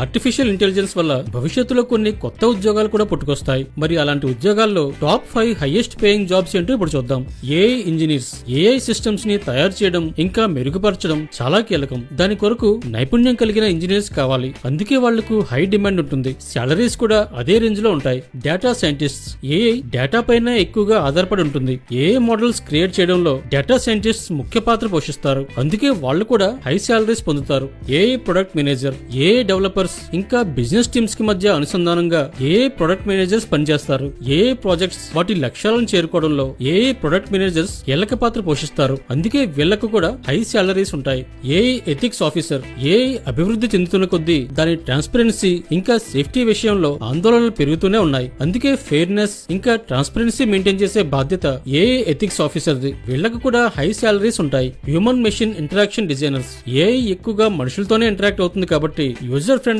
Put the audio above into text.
Artificial intelligence వల్ల భవిష్యత్తులో కొన్ని కొత్త ఉద్యోగాలు కూడా పుట్టుకొస్తాయి. మరి అలాంటి ఉద్యోగాల్లో టాప్ 5 హైయెస్ట్ పేయింగ్ జాబ్స్ ఏంటో ఇప్పుడు చూద్దాం. AI engineers. ఏఐ సిస్టమ్స్ ని తయారు చేయడం ఇంకా మెరుగుపరచడం చాలా కీలకం. దాని కొరకు నైపుణ్యం కలిగిన ఇంజనీర్స్ కావాలి. అందుకే వాళ్లకు హై డిమాండ్ ఉంటుంది. సాలరీస్ కూడా అదే రేంజ్ లో ఉంటాయి. Data scientists. ఏఐ డేటా పైన ఎక్కువగా ఆధారపడి ఉంటుంది. ఏఐ మోడల్స్ క్రియేట్ చేయడంలో డేటా సైంటిస్ట్స్ ముఖ్య పాత్ర పోషిస్తారు. అందుకే వాళ్ళు కూడా హై సాలరీస్ పొందుతారు. AI product manager. AI developers ఇంకా బిజినెస్ టీమ్స్ కి మధ్య అనుసంధానంగా ఏఐ ప్రొడక్ట్ మేనేజర్స్ పనిచేస్తారు. ఏఐ ప్రాజెక్ట్స్ వాటి లక్ష్యాలను చేరుకోవడంలో ఏఐ ప్రొడక్ట్ మేనేజర్స్ కీలక పాత్ర పోషిస్తారు. అందుకే వీళ్లకు కూడా హై సాలరీస్ ఉంటాయి. AI ethics officer. ఏఐ అభివృద్ధి చెందుతున్న కొద్దీ దాని ట్రాన్స్పరెన్సీ ఇంకా సేఫ్టీ విషయంలో ఆందోళనలు పెరుగుతూనే ఉన్నాయి. అందుకే ఫెయిర్నెస్ ఇంకా ట్రాన్స్పరెన్సీ మెయింటైన్ చేసే బాధ్యత ఏఐ ఎథిక్స్ ఆఫీసర్ది. వీళ్లకు కూడా హై సాలరీస్ ఉంటాయి. Human machine interaction designers. AI ఎక్కువగా మనుషులతోనే ఇంటరాక్ట్ అవుతుంది కాబట్టి యూజర్ ఫ్రెండ్లీ